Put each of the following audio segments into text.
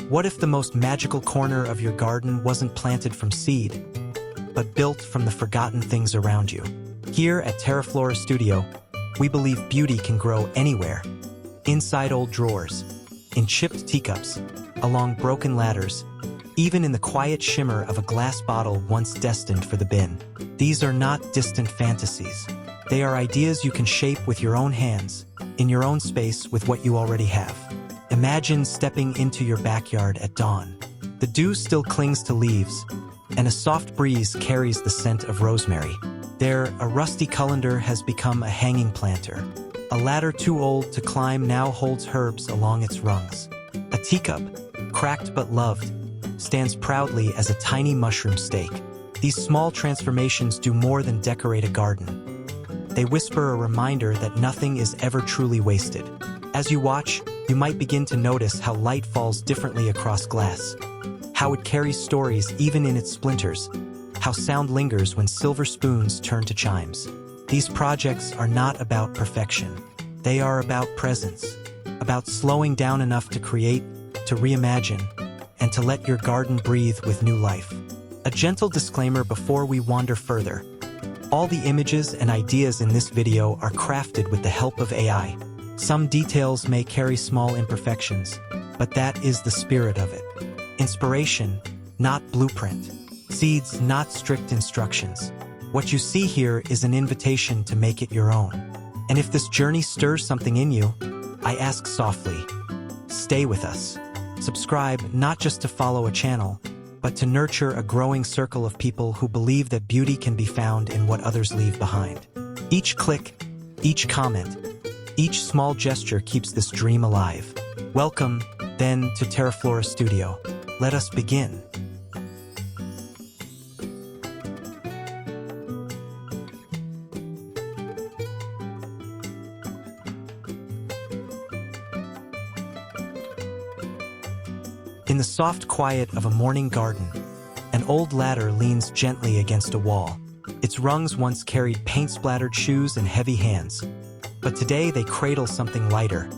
What if the most magical corner of your garden wasn't planted from seed, but built from the forgotten things around you? Here at TERAFLORA Studio, we believe beauty can grow anywhere. Inside old drawers, in chipped teacups, along broken ladders, even in the quiet shimmer of a glass bottle once destined for the bin. These are not distant fantasies. They are ideas you can shape with your own hands, in your own space with what you already have. Imagine stepping into your backyard at dawn. The dew still clings to leaves, and a soft breeze carries the scent of rosemary. There, a rusty colander has become a hanging planter. A ladder too old to climb now holds herbs along its rungs. A teacup, cracked but loved, stands proudly as a tiny mushroom stake. These small transformations do more than decorate a garden. They whisper a reminder that nothing is ever truly wasted. As you watch, you might begin to notice how light falls differently across glass, how it carries stories even in its splinters, how sound lingers when silver spoons turn to chimes. These projects are not about perfection. They are about presence, about slowing down enough to create, to reimagine, and to let your garden breathe with new life. A gentle disclaimer before we wander further. All the images and ideas in this video are crafted with the help of AI. Some details may carry small imperfections, but that is the spirit of it. Inspiration, not blueprint. Seeds, not strict instructions. What you see here is an invitation to make it your own. And if this journey stirs something in you, I ask softly, stay with us. Subscribe not just to follow a channel, but to nurture a growing circle of people who believe that beauty can be found in what others leave behind. Each click, each comment, each small gesture keeps this dream alive. Welcome, then, to TERAFLORA Studio. Let us begin. In the soft quiet of a morning garden, an old ladder leans gently against a wall. Its rungs once carried paint-splattered shoes and heavy hands, but today they cradle something lighter.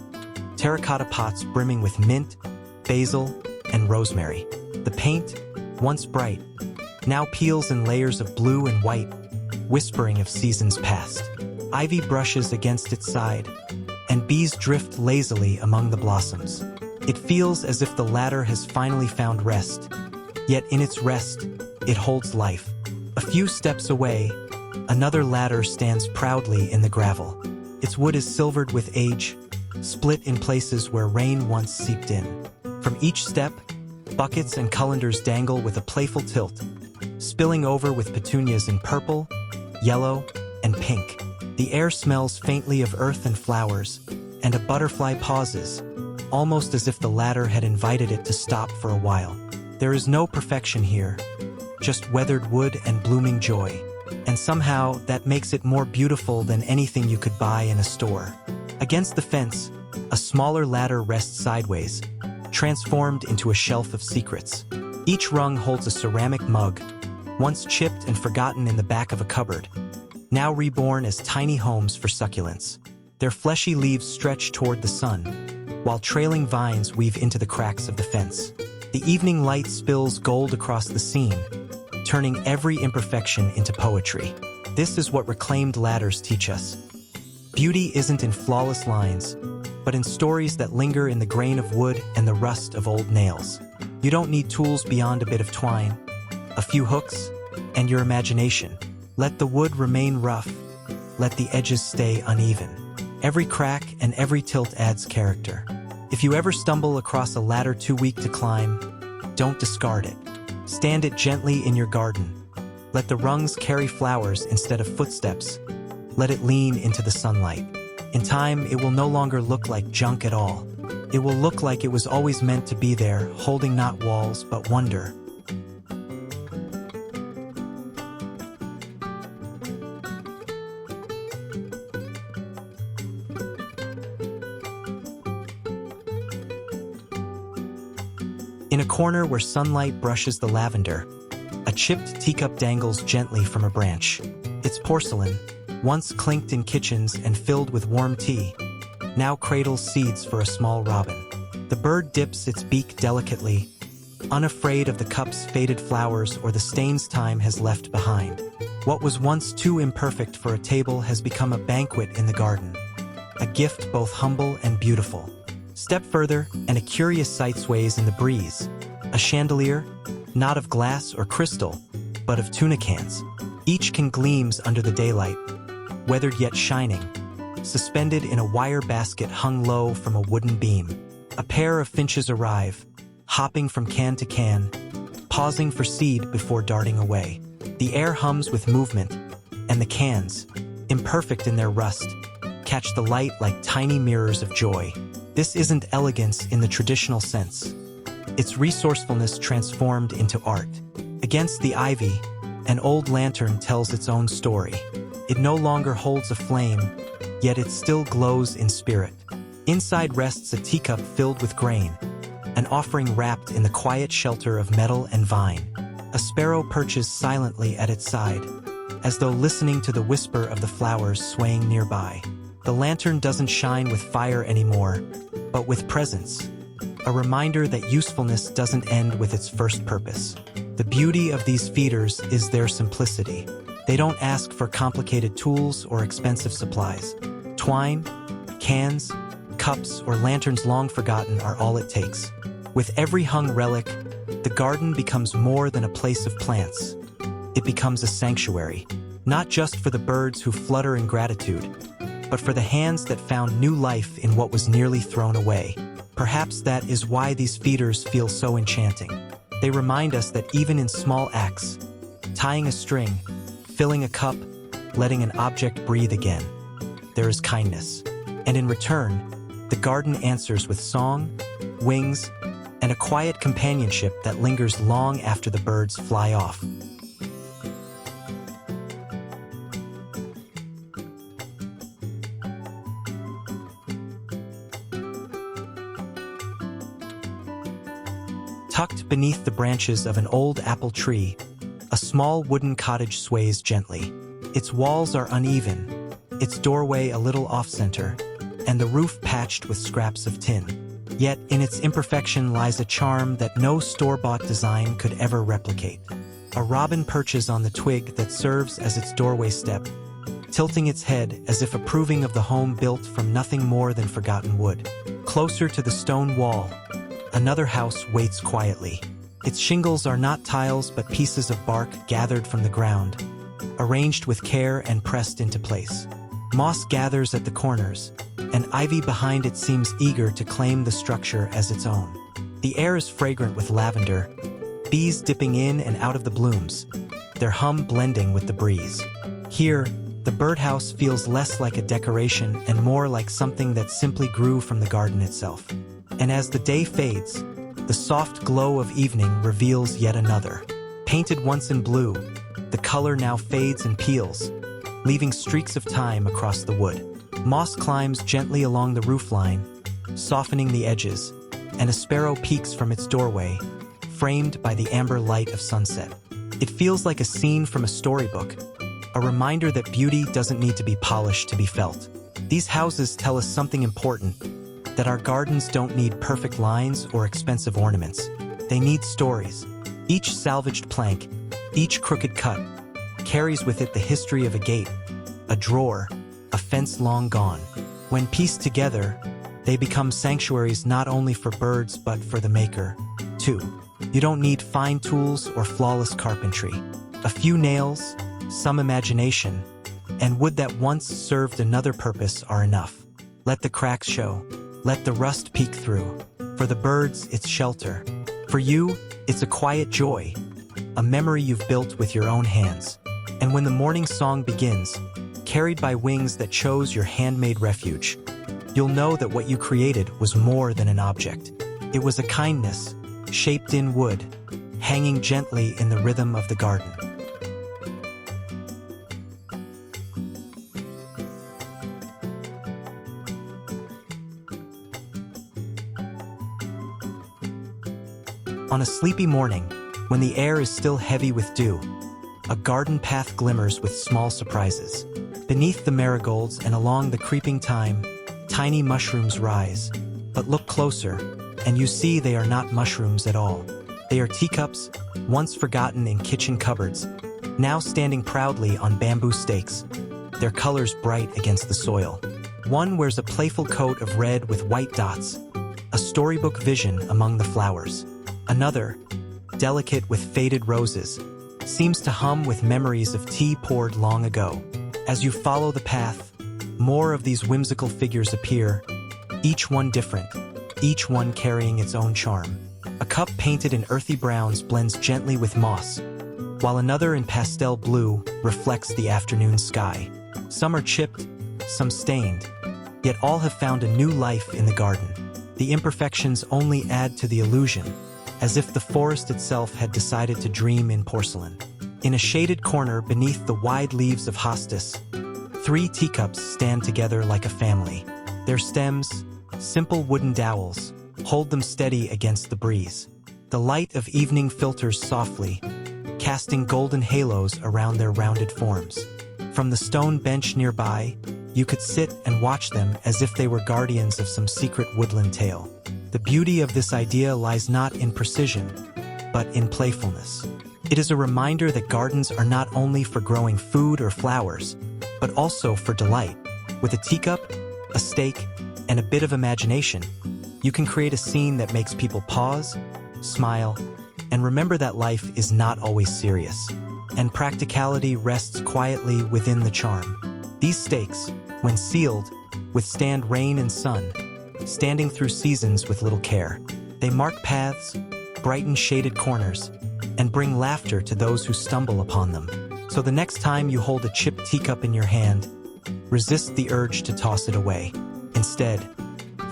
Terracotta pots brimming with mint, basil, and rosemary. The paint, once bright, now peels in layers of blue and white, whispering of seasons past. Ivy brushes against its side, and bees drift lazily among the blossoms. It feels as if the ladder has finally found rest, yet in its rest, it holds life. A few steps away, another ladder stands proudly in the gravel. Its wood is silvered with age, split in places where rain once seeped in. From each step, buckets and colanders dangle with a playful tilt, spilling over with petunias in purple, yellow, and pink. The air smells faintly of earth and flowers, and a butterfly pauses, almost as if the ladder had invited it to stop for a while. There is no perfection here, just weathered wood and blooming joy. And somehow, that makes it more beautiful than anything you could buy in a store. Against the fence, a smaller ladder rests sideways, transformed into a shelf of secrets. Each rung holds a ceramic mug, once chipped and forgotten in the back of a cupboard, now reborn as tiny homes for succulents. Their fleshy leaves stretch toward the sun, while trailing vines weave into the cracks of the fence. The evening light spills gold across the scene, turning every imperfection into poetry. This is what reclaimed ladders teach us. Beauty isn't in flawless lines, but in stories that linger in the grain of wood and the rust of old nails. You don't need tools beyond a bit of twine, a few hooks, and your imagination. Let the wood remain rough, let the edges stay uneven. Every crack and every tilt adds character. If you ever stumble across a ladder too weak to climb, don't discard it. Stand it gently in your garden. Let the rungs carry flowers instead of footsteps. Let it lean into the sunlight. In time, it will no longer look like junk at all. It will look like it was always meant to be there, holding not walls, but wonder. In a corner where sunlight brushes the lavender, a chipped teacup dangles gently from a branch. Its porcelain, once clinked in kitchens and filled with warm tea, now cradles seeds for a small robin. The bird dips its beak delicately, unafraid of the cup's faded flowers or the stains time has left behind. What was once too imperfect for a table has become a banquet in the garden, a gift both humble and beautiful. Step further, and a curious sight sways in the breeze. A chandelier, not of glass or crystal, but of tuna cans. Each can gleams under the daylight, weathered yet shining, suspended in a wire basket hung low from a wooden beam. A pair of finches arrive, hopping from can to can, pausing for seed before darting away. The air hums with movement, and the cans, imperfect in their rust, catch the light like tiny mirrors of joy. This isn't elegance in the traditional sense. It's resourcefulness transformed into art. Against the ivy, an old lantern tells its own story. It no longer holds a flame, yet it still glows in spirit. Inside rests a teacup filled with grain, an offering wrapped in the quiet shelter of metal and vine. A sparrow perches silently at its side, as though listening to the whisper of the flowers swaying nearby. The lantern doesn't shine with fire anymore, but with presence, a reminder that usefulness doesn't end with its first purpose. The beauty of these feeders is their simplicity. They don't ask for complicated tools or expensive supplies. Twine, cans, cups, or lanterns long forgotten are all it takes. With every hung relic, the garden becomes more than a place of plants. It becomes a sanctuary, not just for the birds who flutter in gratitude, but for the hands that found new life in what was nearly thrown away. Perhaps that is why these feeders feel so enchanting. They remind us that even in small acts, tying a string, filling a cup, letting an object breathe again, there is kindness. And in return, the garden answers with song, wings, and a quiet companionship that lingers long after the birds fly off. Tucked beneath the branches of an old apple tree, a small wooden cottage sways gently. Its walls are uneven, its doorway a little off-center, and the roof patched with scraps of tin. Yet in its imperfection lies a charm that no store-bought design could ever replicate. A robin perches on the twig that serves as its doorway step, tilting its head as if approving of the home built from nothing more than forgotten wood. Closer to the stone wall, another house waits quietly. Its shingles are not tiles but pieces of bark gathered from the ground, arranged with care and pressed into place. Moss gathers at the corners, and ivy behind it seems eager to claim the structure as its own. The air is fragrant with lavender, bees dipping in and out of the blooms, their hum blending with the breeze. Here, the birdhouse feels less like a decoration and more like something that simply grew from the garden itself. And as the day fades, the soft glow of evening reveals yet another. Painted once in blue, the color now fades and peels, leaving streaks of time across the wood. Moss climbs gently along the roofline, softening the edges, and a sparrow peeks from its doorway, framed by the amber light of sunset. It feels like a scene from a storybook, a reminder that beauty doesn't need to be polished to be felt. These houses tell us something important, that our gardens don't need perfect lines or expensive ornaments. They need stories. Each salvaged plank, each crooked cut, carries with it the history of a gate, a drawer, a fence long gone. When pieced together, they become sanctuaries not only for birds but for the maker, too. You don't need fine tools or flawless carpentry. A few nails, some imagination, and wood that once served another purpose are enough. Let the cracks show. Let the rust peek through. For the birds, it's shelter. For you, it's a quiet joy, a memory you've built with your own hands. And when the morning song begins, carried by wings that chose your handmade refuge, you'll know that what you created was more than an object. It was a kindness, shaped in wood, hanging gently in the rhythm of the garden. On a sleepy morning, when the air is still heavy with dew, a garden path glimmers with small surprises. Beneath the marigolds and along the creeping thyme, tiny mushrooms rise. But look closer, And you see they are not mushrooms at all. They are teacups, once forgotten in kitchen cupboards, now standing proudly on bamboo stakes, their colors bright against the soil. One wears a playful coat of red with white dots, a storybook vision among the flowers. Another, delicate with faded roses, seems to hum with memories of tea poured long ago. As you follow the path, more of these whimsical figures appear, each one different, each one carrying its own charm. A cup painted in earthy browns blends gently with moss, while another in pastel blue reflects the afternoon sky. Some are chipped, some stained, yet all have found a new life in the garden. The imperfections only add to the illusion, as if the forest itself had decided to dream in porcelain. In a shaded corner beneath the wide leaves of hostas, 3 teacups stand together like a family. Their stems, simple wooden dowels, hold them steady against the breeze. The light of evening filters softly, casting golden halos around their rounded forms. From the stone bench nearby, you could sit and watch them as if they were guardians of some secret woodland tale. The beauty of this idea lies not in precision, but in playfulness. It is a reminder that gardens are not only for growing food or flowers, but also for delight. With a teacup, a stake, and a bit of imagination, you can create a scene that makes people pause, smile, and remember that life is not always serious, and practicality rests quietly within the charm. These stakes, when sealed, withstand rain and sun, standing through seasons with little care. They mark paths, brighten shaded corners, and bring laughter to those who stumble upon them. So the next time you hold a chipped teacup in your hand, resist the urge to toss it away. Instead,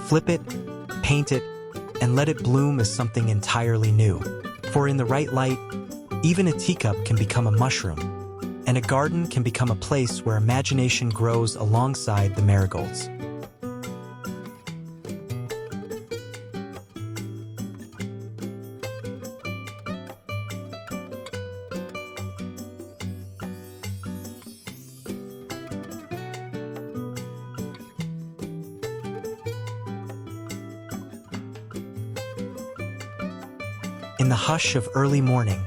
flip it, paint it, and let it bloom as something entirely new. For in the right light, even a teacup can become a mushroom, and a garden can become a place where imagination grows alongside the marigolds. In the hush of early morning,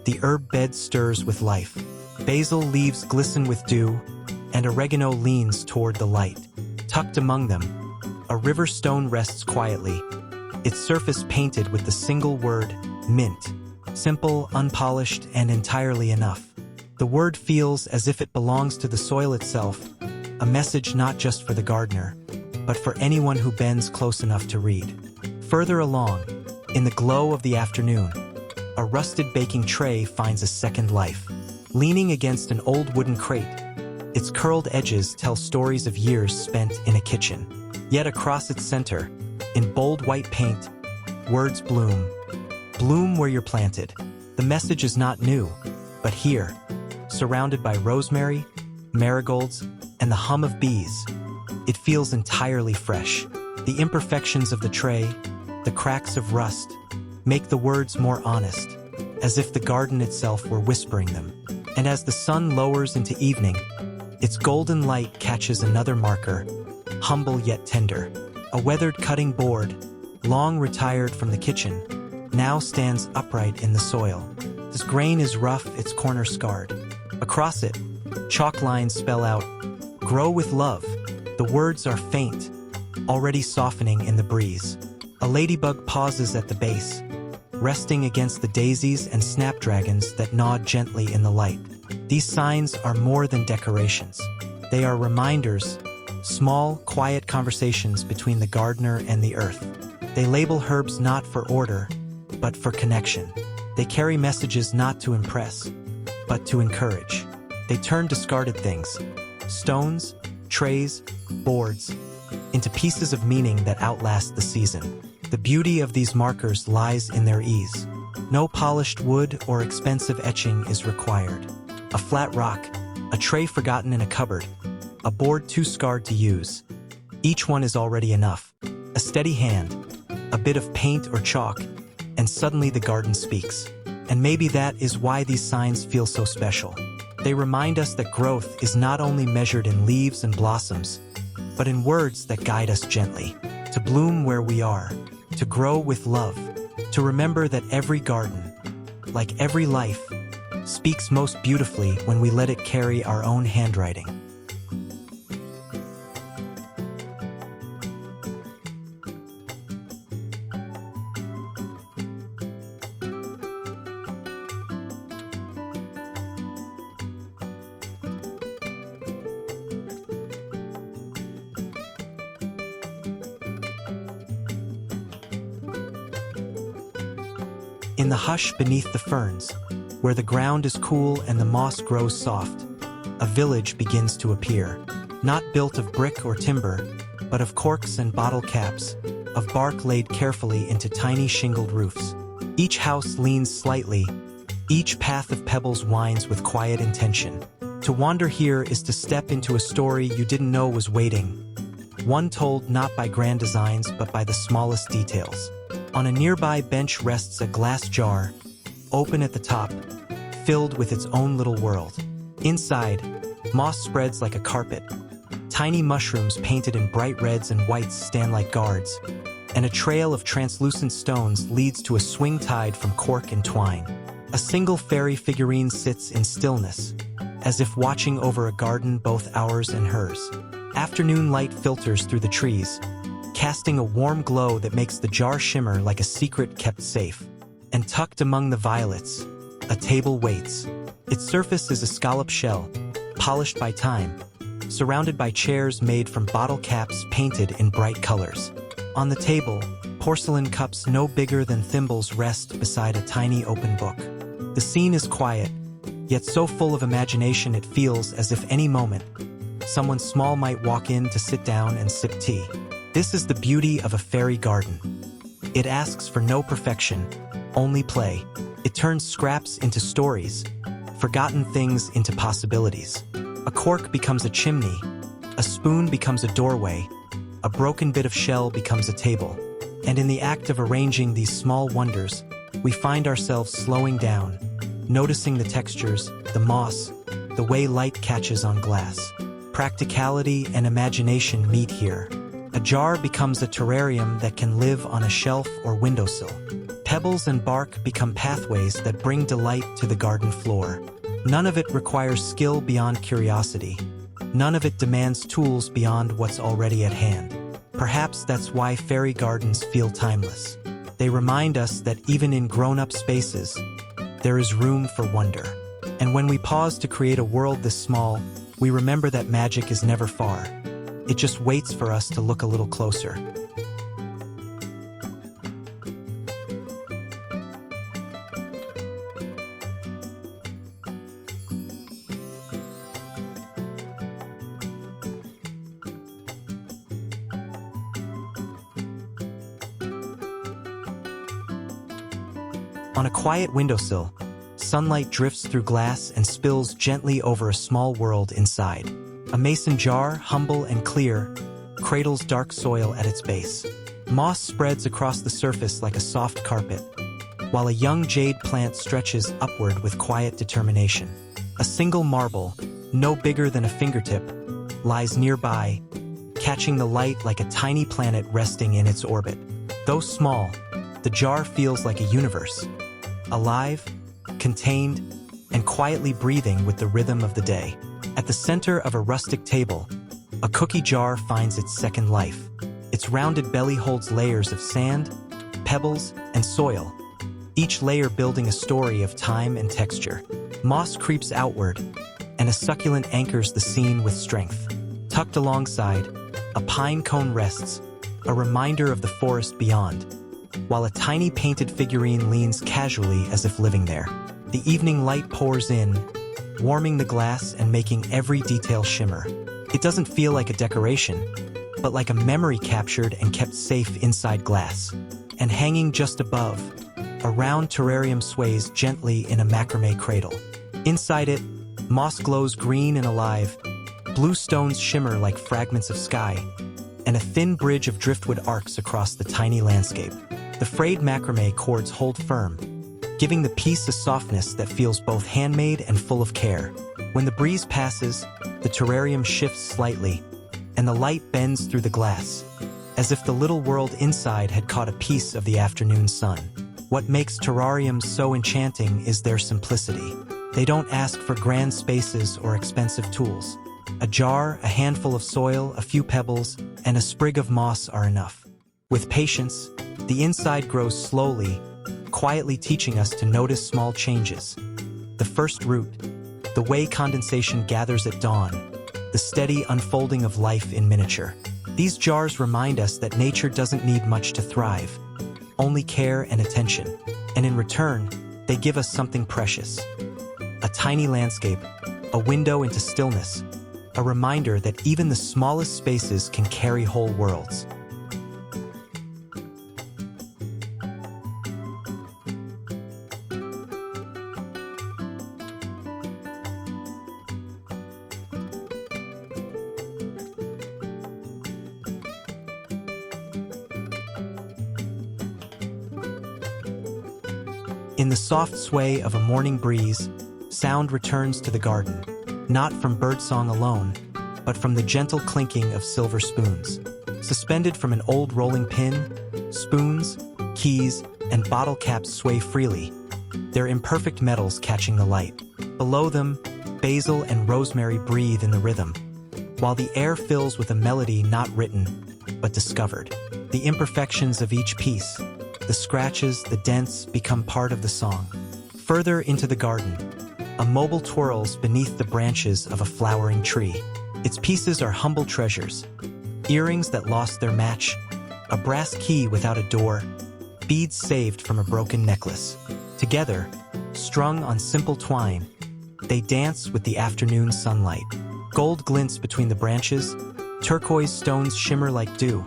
the herb bed stirs with life. Basil leaves glisten with dew, and oregano leans toward the light. Tucked among them, a river stone rests quietly, its surface painted with the single word, mint. Simple, unpolished, and entirely enough. The word feels as if it belongs to the soil itself, a message not just for the gardener, but for anyone who bends close enough to read. Further along, in the glow of the afternoon, a rusted baking tray finds a second life. Leaning against an old wooden crate, its curled edges tell stories of years spent in a kitchen. Yet across its center, in bold white paint, words bloom. Bloom where you're planted. The message is not new, but here, surrounded by rosemary, marigolds, and the hum of bees, it feels entirely fresh. The imperfections of the tray, the cracks of rust, make the words more honest, as if the garden itself were whispering them. And as the sun lowers into evening, its golden light catches another marker, humble yet tender. A weathered cutting board, long retired from the kitchen, now stands upright in the soil. This grain is rough, its corner scarred. Across it, chalk lines spell out, "Grow with love." The words are faint, already softening in the breeze. A ladybug pauses at the base, resting against the daisies and snapdragons that nod gently in the light. These signs are more than decorations. They are reminders, small, quiet conversations between the gardener and the earth. They label herbs not for order, but for connection. They carry messages not to impress, but to encourage. They turn discarded things, stones, trays, boards, into pieces of meaning that outlast the season. The beauty of these markers lies in their ease. No polished wood or expensive etching is required. A flat rock, a tray forgotten in a cupboard, a board too scarred to use. Each one is already enough. A steady hand, a bit of paint or chalk, and suddenly the garden speaks. And maybe that is why these signs feel so special. They remind us that growth is not only measured in leaves and blossoms, but in words that guide us gently. To bloom where we are, to grow with love, to remember that every garden, like every life, speaks most beautifully when we let it carry our own handwriting. In the hush beneath the ferns, where the ground is cool and the moss grows soft, a village begins to appear. Not built of brick or timber, but of corks and bottle caps, of bark laid carefully into tiny shingled roofs. Each house leans slightly, each path of pebbles winds with quiet intention. To wander here is to step into a story you didn't know was waiting, one told not by grand designs but by the smallest details. On a nearby bench rests a glass jar, open at the top, filled with its own little world. Inside, moss spreads like a carpet. Tiny mushrooms painted in bright reds and whites stand like guards, and a trail of translucent stones leads to a swing tied from cork and twine. A single fairy figurine sits in stillness, as if watching over a garden both ours and hers. Afternoon light filters through the trees, casting a warm glow that makes the jar shimmer like a secret kept safe. And tucked among the violets, a table waits. Its surface is a scallop shell, polished by time, surrounded by chairs made from bottle caps painted in bright colors. On the table, porcelain cups no bigger than thimbles rest beside a tiny open book. The scene is quiet, yet so full of imagination it feels as if any moment, someone small might walk in to sit down and sip tea. This is the beauty of a fairy garden. It asks for no perfection, only play. It turns scraps into stories, forgotten things into possibilities. A cork becomes a chimney, a spoon becomes a doorway, a broken bit of shell becomes a table. And in the act of arranging these small wonders, we find ourselves slowing down, noticing the textures, the moss, the way light catches on glass. Practicality and imagination meet here. A jar becomes a terrarium that can live on a shelf or windowsill. Pebbles and bark become pathways that bring delight to the garden floor. None of it requires skill beyond curiosity. None of it demands tools beyond what's already at hand. Perhaps that's why fairy gardens feel timeless. They remind us that even in grown-up spaces, there is room for wonder. And when we pause to create a world this small, we remember that magic is never far. It just waits for us to look a little closer. On a quiet windowsill, sunlight drifts through glass and spills gently over a small world inside. A mason jar, humble and clear, cradles dark soil at its base. Moss spreads across the surface like a soft carpet, while a young jade plant stretches upward with quiet determination. A single marble, no bigger than a fingertip, lies nearby, catching the light like a tiny planet resting in its orbit. Though small, the jar feels like a universe, alive, contained, and quietly breathing with the rhythm of the day. At the center of a rustic table, a cookie jar finds its second life. Its rounded belly holds layers of sand, pebbles, and soil, each layer building a story of time and texture. Moss creeps outward, and a succulent anchors the scene with strength. Tucked alongside, a pine cone rests, a reminder of the forest beyond, while a tiny painted figurine leans casually as if living there. The evening light pours in, warming the glass and making every detail shimmer. It doesn't feel like a decoration, but like a memory captured and kept safe inside glass. And hanging just above, a round terrarium sways gently in a macrame cradle. Inside it, moss glows green and alive, blue stones shimmer like fragments of sky, and a thin bridge of driftwood arcs across the tiny landscape. The frayed macrame cords hold firm, giving the piece a softness that feels both handmade and full of care. When the breeze passes, the terrarium shifts slightly, and the light bends through the glass, as if the little world inside had caught a piece of the afternoon sun. What makes terrariums so enchanting is their simplicity. They don't ask for grand spaces or expensive tools. A jar, a handful of soil, a few pebbles, and a sprig of moss are enough. With patience, the inside grows slowly, quietly teaching us to notice small changes. The first root, the way condensation gathers at dawn, the steady unfolding of life in miniature. These jars remind us that nature doesn't need much to thrive, only care and attention. And in return, they give us something precious. A tiny landscape, a window into stillness, a reminder that even the smallest spaces can carry whole worlds. In the soft sway of a morning breeze, sound returns to the garden, not from birdsong alone, but from the gentle clinking of silver spoons. Suspended from an old rolling pin, spoons, keys, and bottle caps sway freely, their imperfect metals catching the light. Below them, basil and rosemary breathe in the rhythm, while the air fills with a melody not written, but discovered. The imperfections of each piece, the scratches, the dents, become part of the song. Further into the garden, a mobile twirls beneath the branches of a flowering tree. Its pieces are humble treasures, earrings that lost their match, a brass key without a door, beads saved from a broken necklace. Together, strung on simple twine, they dance with the afternoon sunlight. Gold glints between the branches, turquoise stones shimmer like dew,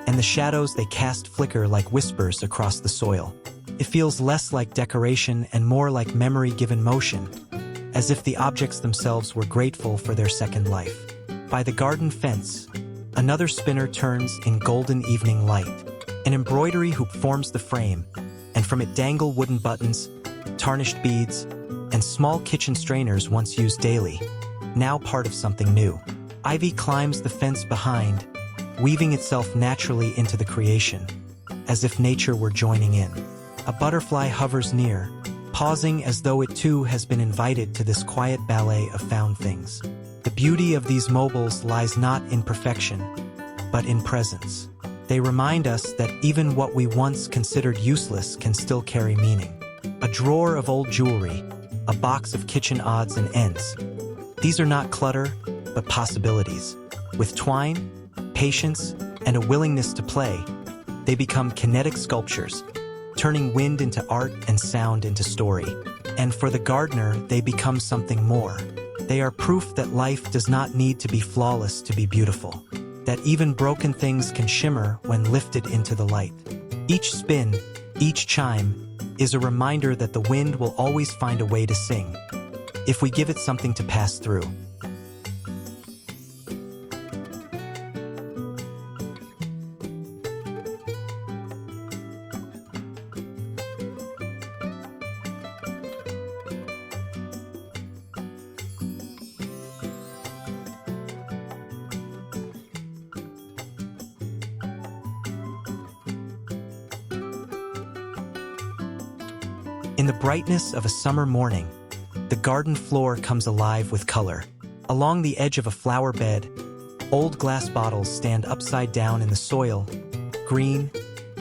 and the shadows they cast flicker like whispers across the soil. It feels less like decoration and more like memory given motion, as if the objects themselves were grateful for their second life. By the garden fence, another spinner turns in golden evening light. An embroidery hoop forms the frame, and from it dangle wooden buttons, tarnished beads, and small kitchen strainers once used daily, now part of something new. Ivy climbs the fence behind, weaving itself naturally into the creation, as if nature were joining in. A butterfly hovers near, pausing as though it too has been invited to this quiet ballet of found things. The beauty of these mobiles lies not in perfection, but in presence. They remind us that even what we once considered useless can still carry meaning. A drawer of old jewelry, a box of kitchen odds and ends. These are not clutter, but possibilities. With twine, patience, and a willingness to play, they become kinetic sculptures, turning wind into art and sound into story. And for the gardener, they become something more. They are proof that life does not need to be flawless to be beautiful, that even broken things can shimmer when lifted into the light. Each spin, each chime, is a reminder that the wind will always find a way to sing, if we give it something to pass through. In the brightness of a summer morning, the garden floor comes alive with color. Along the edge of a flower bed, old glass bottles stand upside down in the soil, green,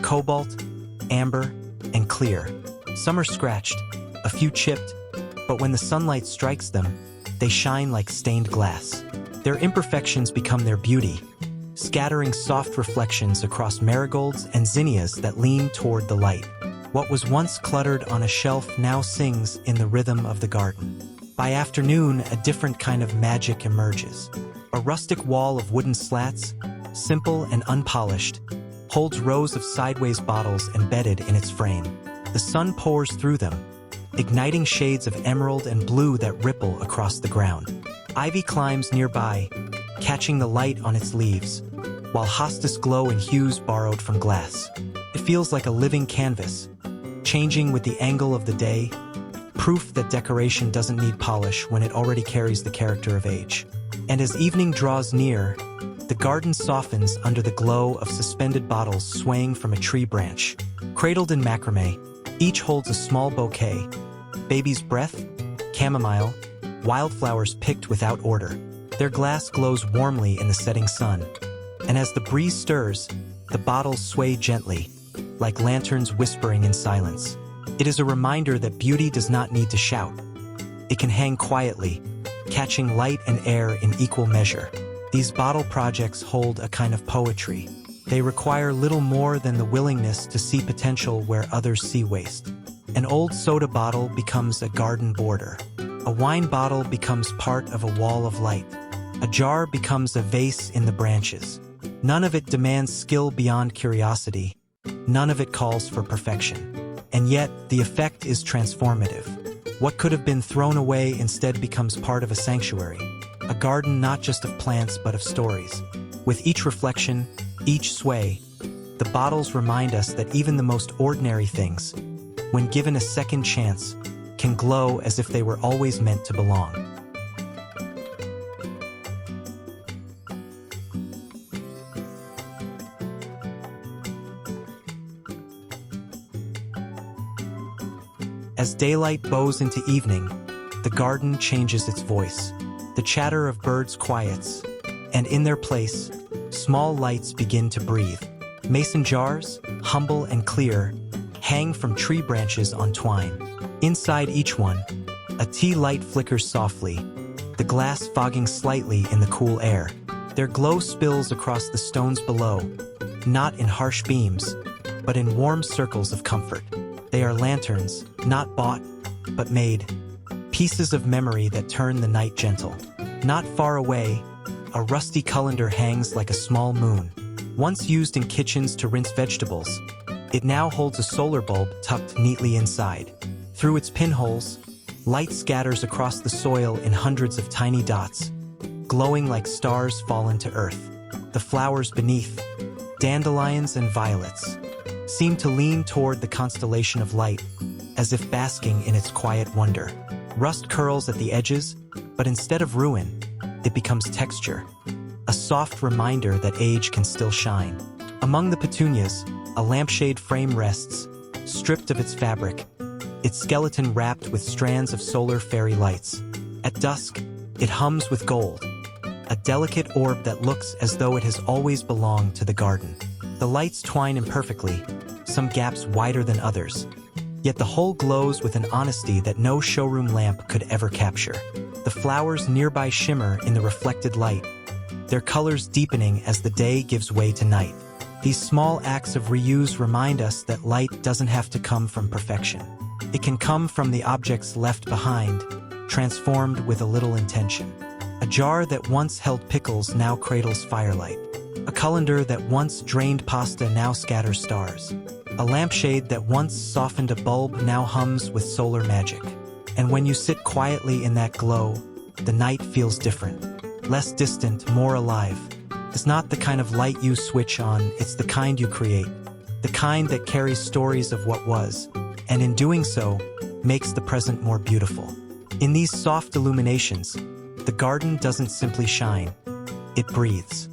cobalt, amber, and clear. Some are scratched, a few chipped, but when the sunlight strikes them, they shine like stained glass. Their imperfections become their beauty, scattering soft reflections across marigolds and zinnias that lean toward the light. What was once cluttered on a shelf now sings in the rhythm of the garden. By afternoon, a different kind of magic emerges. A rustic wall of wooden slats, simple and unpolished, holds rows of sideways bottles embedded in its frame. The sun pours through them, igniting shades of emerald and blue that ripple across the ground. Ivy climbs nearby, catching the light on its leaves, while hostas glow in hues borrowed from glass. It feels like a living canvas, changing with the angle of the day, proof that decoration doesn't need polish when it already carries the character of age. And as evening draws near, The garden softens under the glow of suspended bottles swaying from a tree branch. Cradled in macrame, each holds a small bouquet. Baby's breath, chamomile, wildflowers picked without order. Their glass glows warmly in the setting sun. And as the breeze stirs, the bottles sway gently, like lanterns whispering in silence. It is a reminder that beauty does not need to shout. It can hang quietly, catching light and air in equal measure. These bottle projects hold a kind of poetry. They require little more than the willingness to see potential where others see waste. An old soda bottle becomes a garden border. A wine bottle becomes part of a wall of light. A jar becomes a vase in the branches. None of it demands skill beyond curiosity. None of it calls for perfection. And yet, the effect is transformative. What could have been thrown away instead becomes part of a sanctuary. A garden not just of plants but of stories. With each reflection, each sway, the bottles remind us that even the most ordinary things, when given a second chance, can glow as if they were always meant to belong. As daylight bows into evening, the garden changes its voice. The chatter of birds quiets, and in their place, small lights begin to breathe. Mason jars, humble and clear, hang from tree branches on twine. Inside each one, a tea light flickers softly, the glass fogging slightly in the cool air. Their glow spills across the stones below, not in harsh beams, but in warm circles of comfort. They are lanterns, not bought, but made. Pieces of memory that turn the night gentle. Not far away, a rusty colander hangs like a small moon. Once used in kitchens to rinse vegetables, it now holds a solar bulb tucked neatly inside. Through its pinholes, light scatters across the soil in hundreds of tiny dots, glowing like stars fallen to earth. The flowers beneath, dandelions and violets, seem to lean toward the constellation of light, as if basking in its quiet wonder. Rust curls at the edges, but instead of ruin, it becomes texture, a soft reminder that age can still shine. Among the petunias, a lampshade frame rests, stripped of its fabric, its skeleton wrapped with strands of solar fairy lights. At dusk, it hums with gold, a delicate orb that looks as though it has always belonged to the garden. The lights twine imperfectly, some gaps wider than others, yet the whole glows with an honesty that no showroom lamp could ever capture. The flowers nearby shimmer in the reflected light, their colors deepening as the day gives way to night. These small acts of reuse remind us that light doesn't have to come from perfection. It can come from the objects left behind, transformed with a little intention. A jar that once held pickles now cradles firelight. A colander that once drained pasta now scatters stars. A lampshade that once softened a bulb now hums with solar magic. And when you sit quietly in that glow, the night feels different. Less distant, more alive. It's not the kind of light you switch on, it's the kind you create. The kind that carries stories of what was, and in doing so, makes the present more beautiful. In these soft illuminations, the garden doesn't simply shine, it breathes.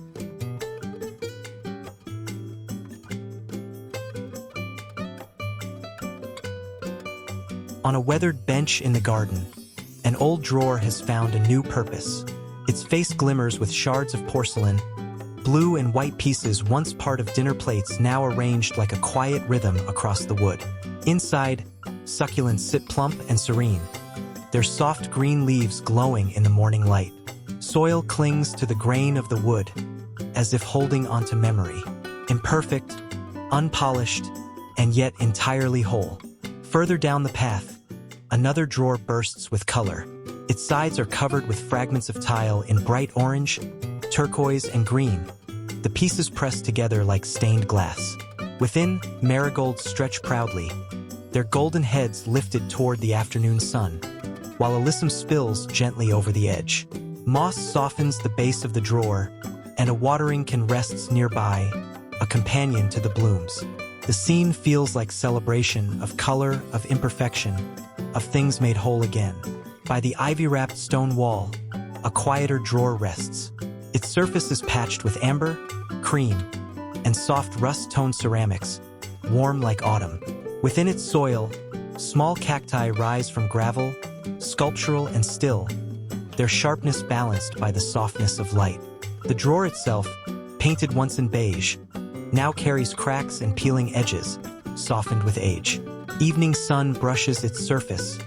On a weathered bench in the garden, an old drawer has found a new purpose. Its face glimmers with shards of porcelain, blue and white pieces once part of dinner plates now arranged like a quiet rhythm across the wood. Inside, succulents sit plump and serene, their soft green leaves glowing in the morning light. Soil clings to the grain of the wood, as if holding onto memory. Imperfect, unpolished, and yet entirely whole. Further down the path, another drawer bursts with color. Its sides are covered with fragments of tile in bright orange, turquoise, and green, the pieces pressed together like stained glass. Within, marigolds stretch proudly, their golden heads lifted toward the afternoon sun, while alyssum spills gently over the edge. Moss softens the base of the drawer, and a watering can rests nearby, a companion to the blooms. The scene feels like celebration of color, of imperfection, of things made whole again. By the ivy-wrapped stone wall, a quieter drawer rests, Its surface is patched with amber, cream, and soft rust-toned ceramics, warm like autumn. Within its soil, small cacti rise from gravel, sculptural and still, their sharpness balanced by the softness of light. The drawer itself, painted once in beige, now carries cracks and peeling edges, softened with age. Evening sun brushes its surface,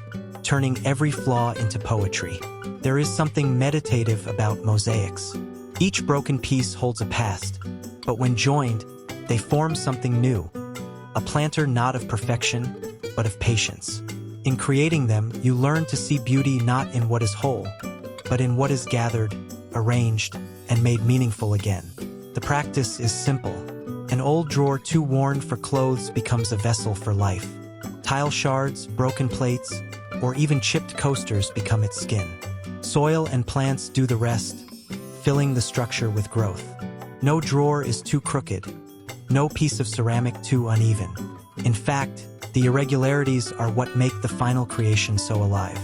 turning every flaw into poetry. There is something meditative about mosaics. Each broken piece holds a past, but when joined, they form something new. A planter not of perfection, but of patience. In creating them, you learn to see beauty not in what is whole, but in what is gathered, arranged, and made meaningful again. The practice is simple. An old drawer too worn for clothes becomes a vessel for life. Tile shards, broken plates, or even chipped coasters become its skin. Soil and plants do the rest, filling the structure with growth. No drawer is too crooked, no piece of ceramic too uneven. In fact, the irregularities are what make the final creation so alive.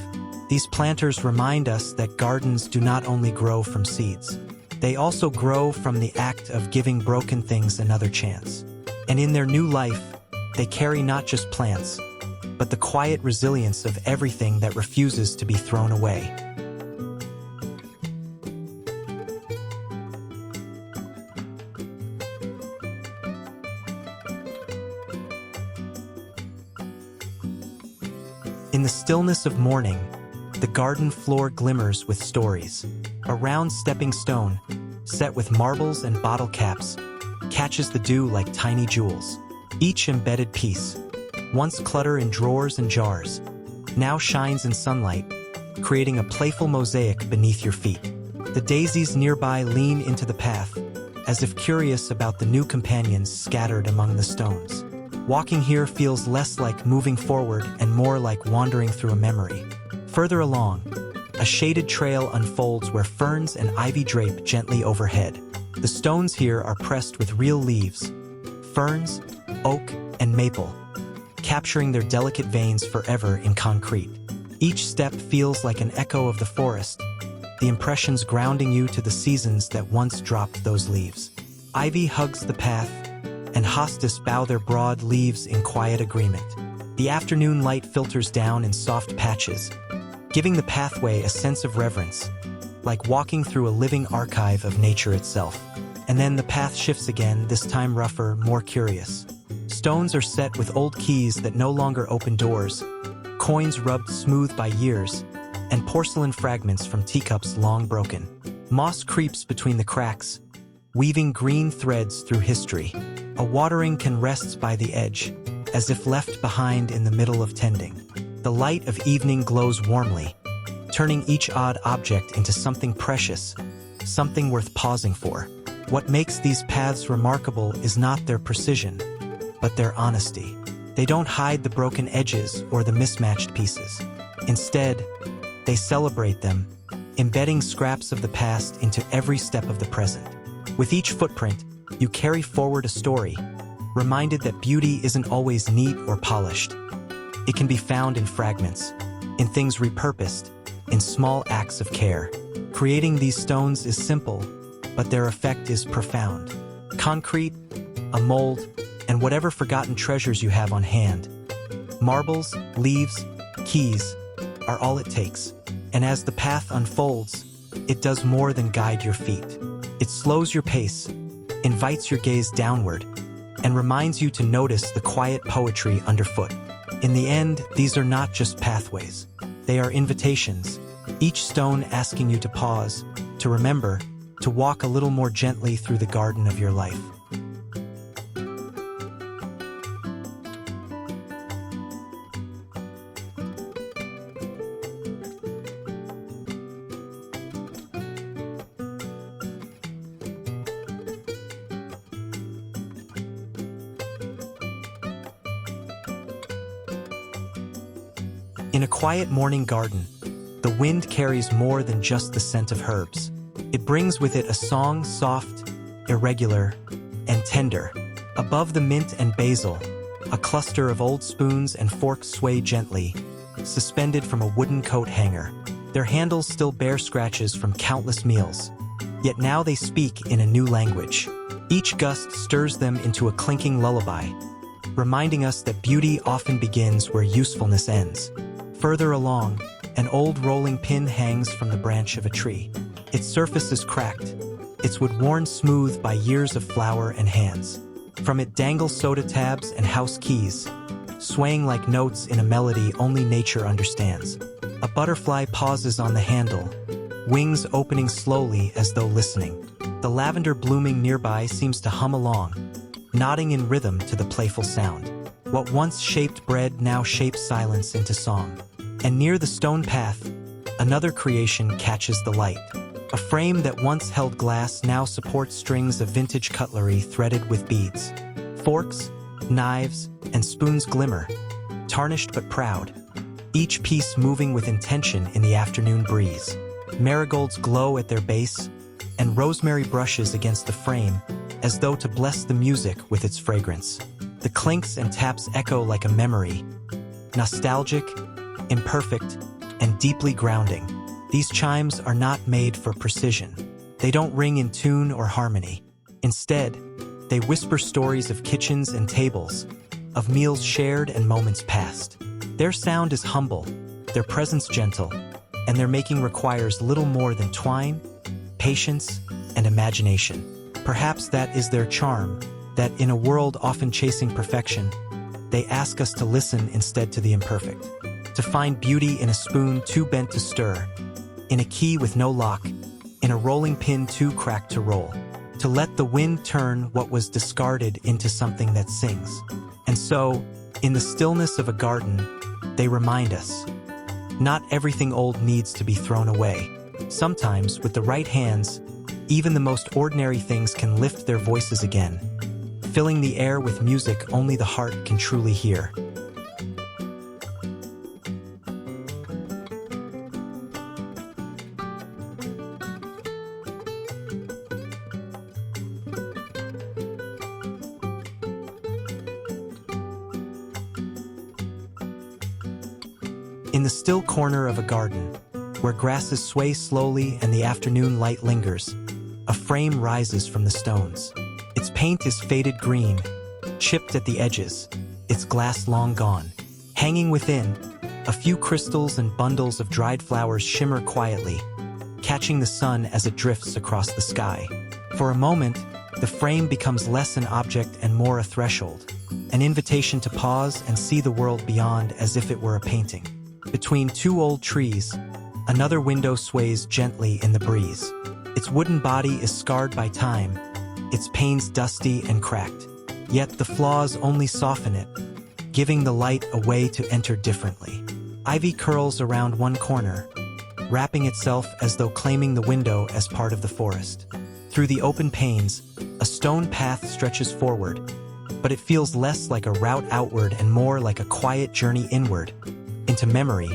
These planters remind us that gardens do not only grow from seeds. They also grow from the act of giving broken things another chance. And in their new life, they carry not just plants, but the quiet resilience of everything that refuses to be thrown away. In the stillness of morning, the garden floor glimmers with stories. A round stepping stone, set with marbles and bottle caps, catches the dew like tiny jewels. Each embedded piece, once clutter in drawers and jars, now shines in sunlight, creating a playful mosaic beneath your feet. The daisies nearby lean into the path, as if curious about the new companions scattered among the stones. Walking here feels less like moving forward and more like wandering through a memory. Further along, a shaded trail unfolds where ferns and ivy drape gently overhead. The stones here are pressed with real leaves, ferns, oak, and maple, capturing their delicate veins forever in concrete. Each step feels like an echo of the forest, the impressions grounding you to the seasons that once dropped those leaves. Ivy hugs the path, and hostas bow their broad leaves in quiet agreement. The afternoon light filters down in soft patches, giving the pathway a sense of reverence, like walking through a living archive of nature itself. And then the path shifts again, this time rougher, more curious. Stones are set with old keys that no longer open doors, coins rubbed smooth by years, and porcelain fragments from teacups long broken. Moss creeps between the cracks, weaving green threads through history. A watering can rest by the edge, as if left behind in the middle of tending. The light of evening glows warmly, turning each odd object into something precious, something worth pausing for. What makes these paths remarkable is not their precision, but their honesty. They don't hide the broken edges or the mismatched pieces. Instead, they celebrate them, embedding scraps of the past into every step of the present. With each footprint, you carry forward a story, reminded that beauty isn't always neat or polished. It can be found in fragments, in things repurposed, in small acts of care. Creating these stones is simple, but their effect is profound. Concrete, a mold, and whatever forgotten treasures you have on hand. Marbles, leaves, keys are all it takes. And as the path unfolds, it does more than guide your feet. It slows your pace, invites your gaze downward, and reminds you to notice the quiet poetry underfoot. In the end, these are not just pathways. They are invitations, each stone asking you to pause, to remember, to walk a little more gently through the garden of your life. In a quiet morning garden, the wind carries more than just the scent of herbs. It brings with it a song soft, irregular, and tender. Above the mint and basil, a cluster of old spoons and forks sway gently, suspended from a wooden coat hanger. Their handles still bear scratches from countless meals, yet now they speak in a new language. Each gust stirs them into a clinking lullaby, reminding us that beauty often begins where usefulness ends. Further along, an old rolling pin hangs from the branch of a tree. Its surface is cracked, its wood worn smooth by years of flour and hands. From it dangle soda tabs and house keys, swaying like notes in a melody only nature understands. A butterfly pauses on the handle, wings opening slowly as though listening. The lavender blooming nearby seems to hum along, nodding in rhythm to the playful sound. What once shaped bread now shapes silence into song. And near the stone path, another creation catches the light. A frame that once held glass now supports strings of vintage cutlery threaded with beads. Forks, knives, and spoons glimmer, tarnished but proud, each piece moving with intention in the afternoon breeze. Marigolds glow at their base, and rosemary brushes against the frame, as though to bless the music with its fragrance. The clinks and taps echo like a memory, nostalgic, imperfect, and deeply grounding. These chimes are not made for precision. They don't ring in tune or harmony. Instead, they whisper stories of kitchens and tables, of meals shared and moments past. Their sound is humble, their presence gentle, and their making requires little more than twine, patience, and imagination. Perhaps that is their charm, that in a world often chasing perfection, they ask us to listen instead to the imperfect. To find beauty in a spoon too bent to stir, in a key with no lock, in a rolling pin too cracked to roll. To let the wind turn what was discarded into something that sings. And so, in the stillness of a garden, they remind us, not everything old needs to be thrown away. Sometimes, with the right hands, even the most ordinary things can lift their voices again, filling the air with music only the heart can truly hear. In the still corner of a garden, where grasses sway slowly and the afternoon light lingers, a frame rises from the stones. Its paint is faded green, chipped at the edges, its glass long gone. Hanging within, a few crystals and bundles of dried flowers shimmer quietly, catching the sun as it drifts across the sky. For a moment, the frame becomes less an object and more a threshold, an invitation to pause and see the world beyond as if it were a painting. Between two old trees, another window sways gently in the breeze. Its wooden body is scarred by time, its panes dusty and cracked. Yet the flaws only soften it, giving the light a way to enter differently. Ivy curls around one corner, wrapping itself as though claiming the window as part of the forest. Through the open panes, a stone path stretches forward, but it feels less like a route outward and more like a quiet journey inward, into memory,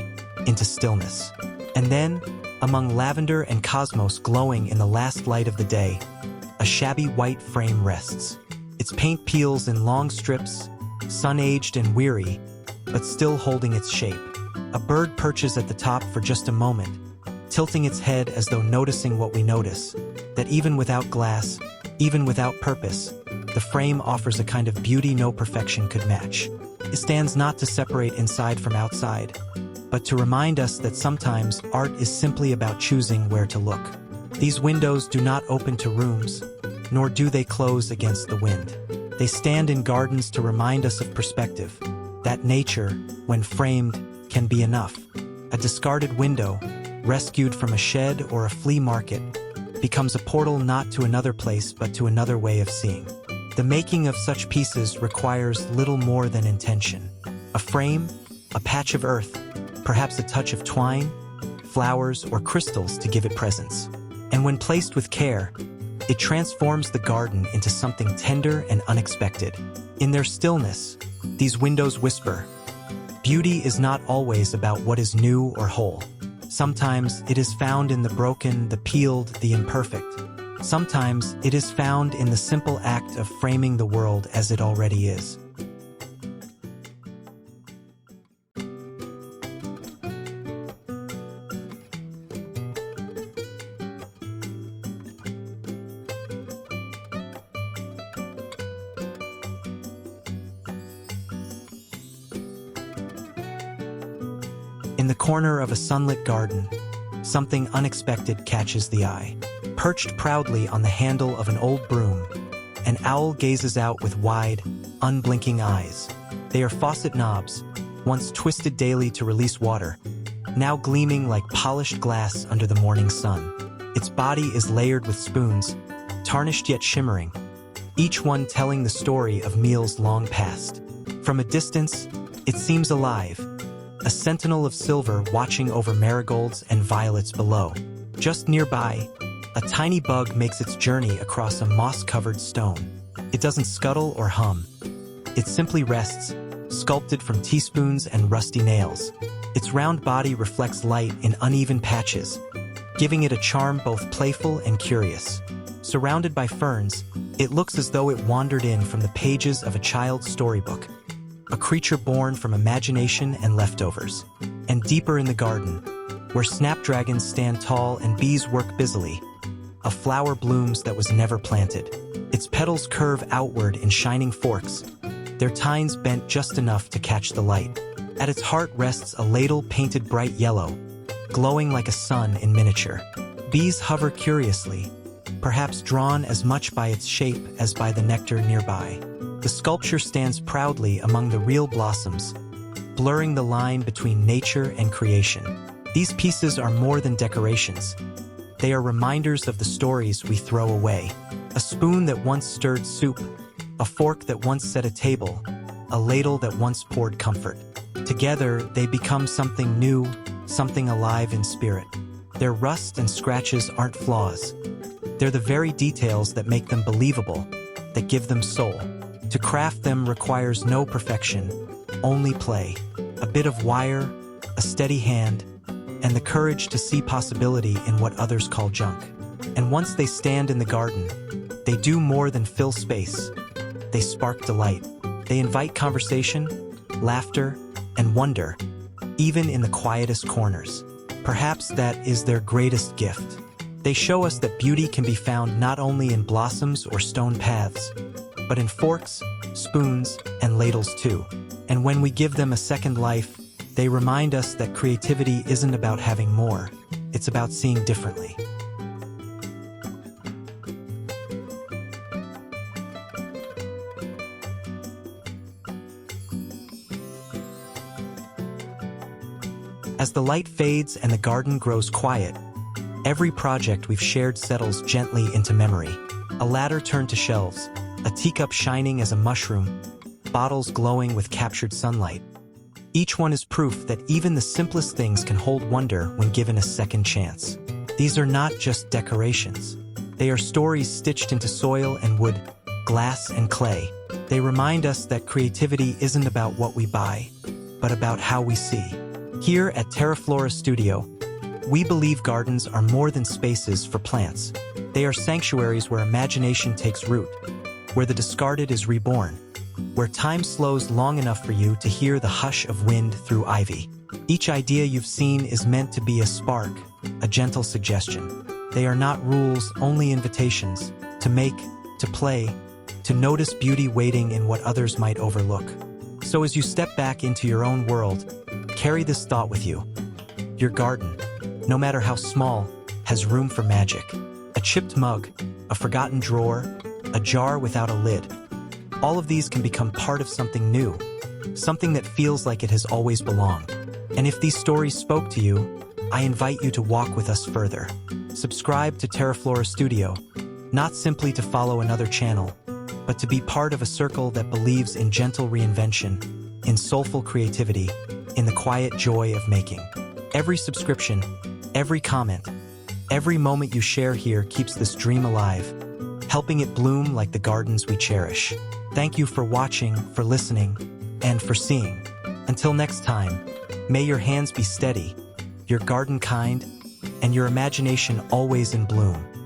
into stillness. And then, among lavender and cosmos glowing in the last light of the day, a shabby white frame rests. Its paint peels in long strips, sun-aged and weary, but still holding its shape. A bird perches at the top for just a moment, tilting its head as though noticing what we notice, that even without glass, even without purpose, the frame offers a kind of beauty no perfection could match. It stands not to separate inside from outside, but to remind us that sometimes art is simply about choosing where to look. These windows do not open to rooms, nor do they close against the wind. They stand in gardens to remind us of perspective, that nature, when framed, can be enough. A discarded window, rescued from a shed or a flea market, becomes a portal not to another place but to another way of seeing. The making of such pieces requires little more than intention. A frame, a patch of earth, perhaps a touch of twine, flowers, or crystals to give it presence. And when placed with care, it transforms the garden into something tender and unexpected. In their stillness, these windows whisper, beauty is not always about what is new or whole. Sometimes it is found in the broken, the peeled, the imperfect. Sometimes it is found in the simple act of framing the world as it already is. In the corner of a sunlit garden, something unexpected catches the eye. Perched proudly on the handle of an old broom, an owl gazes out with wide, unblinking eyes. They are faucet knobs, once twisted daily to release water, now gleaming like polished glass under the morning sun. Its body is layered with spoons, tarnished yet shimmering, each one telling the story of meals long past. From a distance, it seems alive, a sentinel of silver watching over marigolds and violets below. Just nearby, a tiny bug makes its journey across a moss-covered stone. It doesn't scuttle or hum. It simply rests, sculpted from teaspoons and rusty nails. Its round body reflects light in uneven patches, giving it a charm both playful and curious. Surrounded by ferns, it looks as though it wandered in from the pages of a child's storybook, a creature born from imagination and leftovers. And deeper in the garden, where snapdragons stand tall and bees work busily, a flower blooms that was never planted. Its petals curve outward in shining forks, their tines bent just enough to catch the light. At its heart rests a ladle painted bright yellow, glowing like a sun in miniature. Bees hover curiously, perhaps drawn as much by its shape as by the nectar nearby. The sculpture stands proudly among the real blossoms, blurring the line between nature and creation. These pieces are more than decorations. They are reminders of the stories we throw away. A spoon that once stirred soup, a fork that once set a table, a ladle that once poured comfort. Together, they become something new, something alive in spirit. Their rust and scratches aren't flaws. They're the very details that make them believable, that give them soul. To craft them requires no perfection, only play, a bit of wire, a steady hand, and the courage to see possibility in what others call junk. And once they stand in the garden, they do more than fill space. They spark delight. They invite conversation, laughter, and wonder, even in the quietest corners. Perhaps that is their greatest gift. They show us that beauty can be found not only in blossoms or stone paths, but in forks, spoons, and ladles too. And when we give them a second life, they remind us that creativity isn't about having more, it's about seeing differently. As the light fades and the garden grows quiet, every project we've shared settles gently into memory. A ladder turned to shelves, a teacup shining as a mushroom, bottles glowing with captured sunlight. Each one is proof that even the simplest things can hold wonder when given a second chance. These are not just decorations. They are stories stitched into soil and wood, glass and clay. They remind us that creativity isn't about what we buy, but about how we see. Here at TERAFLORA Studio, we believe gardens are more than spaces for plants. They are sanctuaries where imagination takes root, where the discarded is reborn, where time slows long enough for you to hear the hush of wind through ivy. Each idea you've seen is meant to be a spark, a gentle suggestion. They are not rules, only invitations, to make, to play, to notice beauty waiting in what others might overlook. So as you step back into your own world, carry this thought with you. Your garden, no matter how small, has room for magic. A chipped mug, a forgotten drawer, a jar without a lid. All of these can become part of something new, something that feels like it has always belonged. And if these stories spoke to you, I invite you to walk with us further. Subscribe to TERAFLORA Studio, not simply to follow another channel, but to be part of a circle that believes in gentle reinvention, in soulful creativity, in the quiet joy of making. Every subscription, every comment, every moment you share here keeps this dream alive, helping it bloom like the gardens we cherish. Thank you for watching, for listening, and for seeing. Until next time, may your hands be steady, your garden kind, and your imagination always in bloom.